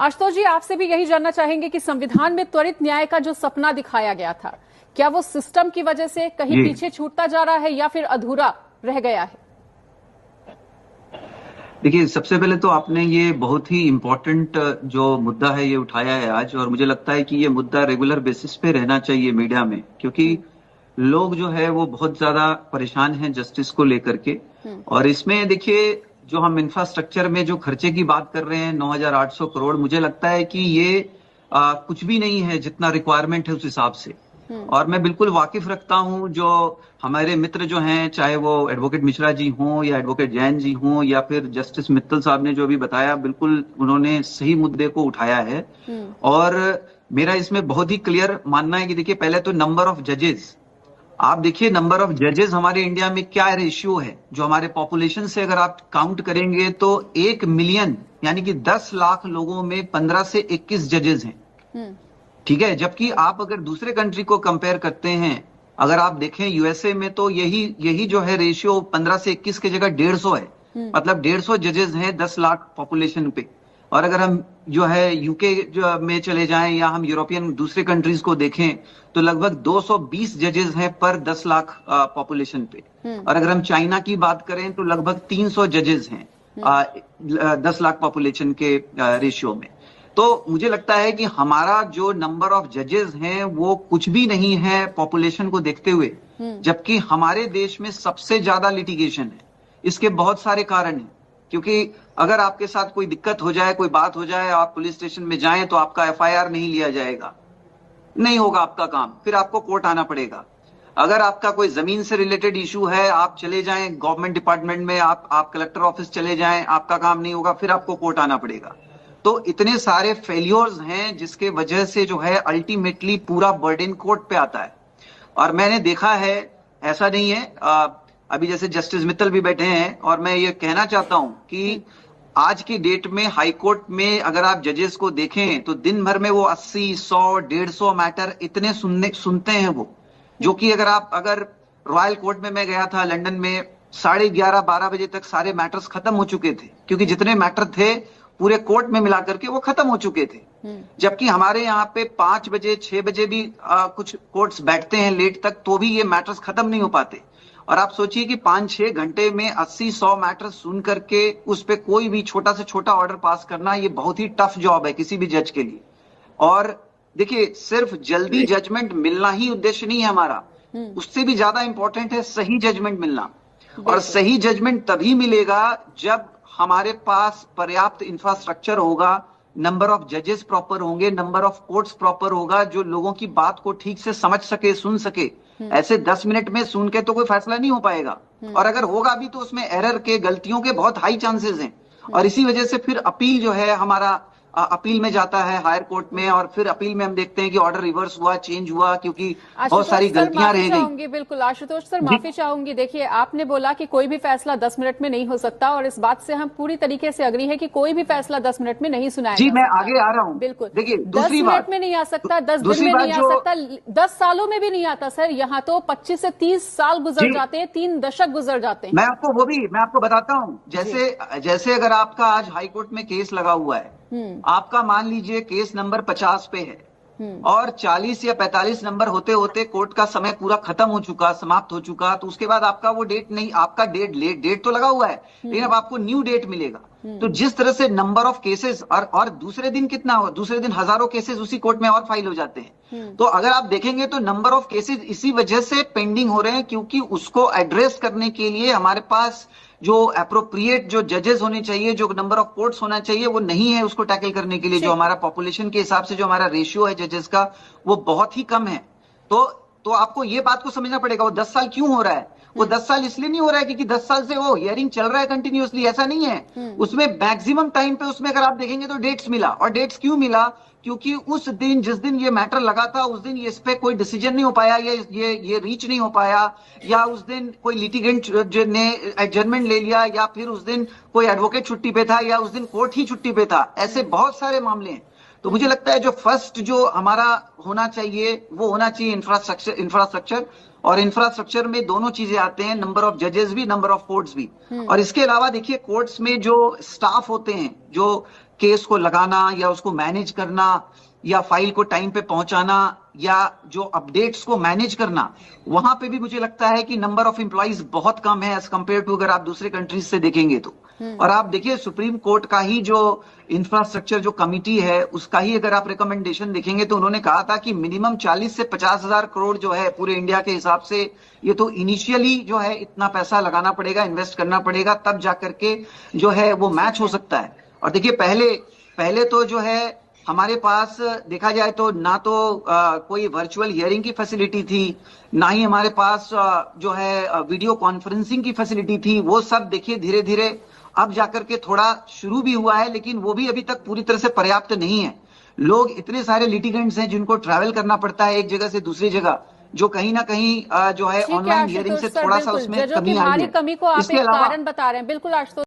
आशुतोष जी, आपसे भी यही जानना चाहेंगे कि संविधान में त्वरित न्याय का जो सपना दिखाया गया था, क्या वो सिस्टम की वजह से कहीं पीछे छूटता जा रहा है या फिर अधूरा रह गया है? देखिए, सबसे पहले तो आपने ये बहुत ही इम्पोर्टेंट जो मुद्दा है ये उठाया है आज, और मुझे लगता है कि ये मुद्दा रेगुलर बेसिस पे रहना चाहिए मीडिया में, क्योंकि लोग जो है वो बहुत ज्यादा परेशान हैं जस्टिस को लेकर के। और इसमें देखिए, जो हम इंफ्रास्ट्रक्चर में जो खर्चे की बात कर रहे हैं 9,800 करोड़, मुझे लगता है कि ये कुछ भी नहीं है जितना रिक्वायरमेंट है उस हिसाब से। और मैं बिल्कुल वाकिफ रखता हूं, जो हमारे मित्र जो हैं, चाहे वो एडवोकेट मिश्रा जी हों या एडवोकेट जैन जी हों या फिर जस्टिस मित्तल साहब ने जो भी बताया, बिल्कुल उन्होंने सही मुद्दे को उठाया है। और मेरा इसमें बहुत ही क्लियर मानना है कि देखिए, पहले तो नंबर ऑफ जजेस, आप देखिए नंबर ऑफ जजेस हमारे इंडिया में क्या रेशियो है, जो हमारे पॉपुलेशन से अगर आप काउंट करेंगे तो 1 मिलियन यानी कि 10 लाख लोगों में 15 से 21 जजेस हैं। ठीक है, जबकि आप अगर दूसरे कंट्री को कंपेयर करते हैं, अगर आप देखें यूएसए में तो यही जो है रेशियो 15 से 21 की जगह 150 है। मतलब 150 जजेस हैं 10 लाख पॉपुलेशन पे। और अगर हम जो है यूके में चले जाएं या हम यूरोपियन दूसरे कंट्रीज को देखें तो लगभग 220 जजेस हैं पर 10 लाख पॉपुलेशन पे। और अगर हम चाइना की बात करें तो लगभग 300 जजेस हैं 10 लाख पॉपुलेशन के रेशियो में। तो मुझे लगता है कि हमारा जो नंबर ऑफ जजेस हैं वो कुछ भी नहीं है पॉपुलेशन को देखते हुए, जबकि हमारे देश में सबसे ज्यादा लिटिगेशन है। इसके बहुत सारे कारण हैं, क्योंकि अगर आपके साथ कोई दिक्कत हो जाए, कोई बात हो जाए, आप पुलिस स्टेशन में जाएं तो आपका एफआईआर नहीं लिया जाएगा, नहीं होगा आपका काम, फिर आपको कोर्ट आना पड़ेगा। अगर आपका कोई जमीन से रिलेटेड इशू है, आप चले जाएं गवर्नमेंट डिपार्टमेंट में, आप कलेक्टर ऑफिस चले जाएं, आपका काम नहीं होगा, फिर आपको कोर्ट आना पड़ेगा। तो इतने सारे फेलियर्स हैं जिसके वजह से जो है अल्टीमेटली पूरा बर्डन कोर्ट पे आता है। और मैंने देखा है, ऐसा नहीं है, अभी जैसे जस्टिस मित्तल भी बैठे हैं, और मैं ये कहना चाहता हूं कि आज की डेट में हाई कोर्ट में अगर आप जजेस को देखें तो दिन भर में वो 80, 100, 150 मैटर इतने सुनते हैं वो, जो कि अगर रॉयल कोर्ट में मैं गया था लंदन में, 11:30, 12 बजे तक सारे मैटर्स खत्म हो चुके थे, क्योंकि जितने मैटर थे पूरे कोर्ट में मिलाकर के वो खत्म हो चुके थे। जबकि हमारे यहाँ पे 5 बजे 6 बजे भी कुछ कोर्ट्स बैठते हैं लेट तक, तो भी ये मैटर्स खत्म नहीं हो पाते। और आप सोचिए कि 5-6 घंटे में 80-100 मैटर्स सुन करके उस पे कोई भी छोटा से छोटा ऑर्डर पास करना, ये बहुत ही टफ जॉब है किसी भी जज के लिए। और देखिए, सिर्फ जल्दी जजमेंट मिलना ही उद्देश्य नहीं है हमारा, उससे भी ज्यादा इंपॉर्टेंट है सही जजमेंट मिलना। और सही जजमेंट तभी मिलेगा जब हमारे पास पर्याप्त इंफ्रास्ट्रक्चर होगा, नंबर ऑफ जजेस प्रॉपर होंगे, नंबर ऑफ कोर्ट्स प्रॉपर होगा, जो लोगों की बात को ठीक से समझ सके, सुन सके। ऐसे 10 मिनट में सुन के तो कोई फैसला नहीं हो पाएगा, और अगर होगा भी तो उसमें एरर के, गलतियों के बहुत हाई चांसेस हैं। और इसी वजह से फिर अपील जो है हमारा, अपील में जाता है हायर कोर्ट में, और फिर अपील में हम देखते हैं कि ऑर्डर रिवर्स हुआ, चेंज हुआ, क्योंकि बहुत सारी गलतियां रह गई। बिल्कुल आशुतोष सर, माफी चाहूंगी। देखिए, आपने बोला कि कोई भी फैसला 10 मिनट में नहीं हो सकता, और इस बात से हम पूरी तरीके से अग्री है कि कोई भी फैसला 10 मिनट में नहीं सुनाया जी, जा मैं सकता। आगे आ रहा हूं। बिल्कुल, देखिए, 10 मिनट में नहीं आ सकता, 10 दिन में नहीं आ सकता, 10 सालों में भी नहीं आता सर। यहाँ तो 25 से 30 साल गुजर जाते हैं, 3 दशक गुजर जाते हैं। मैं आपको बताता हूं। जैसे अगर आपका आज हाईकोर्ट में केस लगा हुआ है, आपका मान लीजिए केस नंबर 50 पे है, और 40 या 45 नंबर होते होते कोर्ट का समय पूरा खत्म हो चुका, समाप्त हो चुका, तो उसके बाद आपका वो डेट नहीं, आपका डेट तो लगा हुआ है, लेकिन अब आपको न्यू डेट मिलेगा। तो जिस तरह से नंबर ऑफ केसेस, और दूसरे दिन कितना हो, दूसरे दिन हजारों केसेस उसी कोर्ट में और फाइल हो जाते हैं। तो अगर आप देखेंगे तो नंबर ऑफ केसेस इसी वजह से पेंडिंग हो रहे हैं, क्योंकि उसको एड्रेस करने के लिए हमारे पास जो अप्रोप्रिएट जो जजेस होने चाहिए, जो नंबर ऑफ कोर्ट्स होना चाहिए, वो नहीं है उसको टैकल करने के लिए। जो हमारा पॉपुलेशन के हिसाब से जो हमारा रेशियो है जजेस का, वो बहुत ही कम है। तो आपको ये बात को समझना पड़ेगा, वो 10 साल क्यों हो रहा है। वो 10 साल इसलिए नहीं हो रहा है क्योंकि 10 साल से वो हियरिंग चल रहा है कंटिन्यूअसली, ऐसा नहीं है। उसमें मैक्सिमम टाइम पे, उसमें अगर आप देखेंगे तो डेट्स मिला। और डेट्स क्यों मिला, क्योंकि उस दिन, जिस दिन ये मैटर लगा था, उस दिन इस पे कोई डिसीजन नहीं हो पाया, ये रीच नहीं हो पाया, या उस दिन कोई लिटिगेंट ने एडजर्नमेंट ले लिया, या फिर उस दिन कोई एडवोकेट छुट्टी पे था, या उस दिन कोर्ट ही छुट्टी पे था। ऐसे बहुत सारे मामले हैं। तो मुझे लगता है जो फर्स्ट जो हमारा होना चाहिए वो होना चाहिए इंफ्रास्ट्रक्चर। और इंफ्रास्ट्रक्चर में दोनों चीजें आते हैं, नंबर ऑफ जजेस भी, नंबर ऑफ कोर्ट्स भी। और इसके अलावा देखिए, कोर्ट्स में जो स्टाफ होते हैं, जो केस को लगाना या उसको मैनेज करना या फाइल को टाइम पे पहुंचाना या जो अपडेट्स को मैनेज करना, वहां पे भी मुझे लगता है कि नंबर ऑफ एम्प्लॉइज बहुत कम है एज कंपेयर टू अगर आप दूसरे कंट्रीज से देखेंगे तो। और आप देखिए सुप्रीम कोर्ट का ही जो इंफ्रास्ट्रक्चर जो कमिटी है उसका ही अगर आप रिकमेंडेशन देखेंगे तो उन्होंने कहा था कि मिनिमम 40 से 50,000 करोड़ जो है पूरे इंडिया के हिसाब से, ये तो इनिशियली जो है इतना पैसा लगाना पड़ेगा, इन्वेस्ट करना पड़ेगा, तब जाकर के जो है वो मैच हो सकता है। और देखिए पहले तो जो है हमारे पास देखा जाए तो ना तो कोई वर्चुअल हियरिंग की फैसिलिटी थी, ना ही हमारे पास जो है वीडियो कॉन्फ्रेंसिंग की फैसिलिटी थी। वो सब देखिए धीरे धीरे अब जाकर के थोड़ा शुरू भी हुआ है, लेकिन वो भी अभी तक पूरी तरह से पर्याप्त नहीं है। लोग इतने सारे लिटिगेंट्स हैं जिनको ट्रैवल करना पड़ता है एक जगह से दूसरी जगह, जो कहीं ना कहीं जो है ऑनलाइन हियरिंग से थोड़ा सा उसमें कमी आई है। कमी को आप एक कारण बता रहे हैं, बिल्कुल आशुतोष।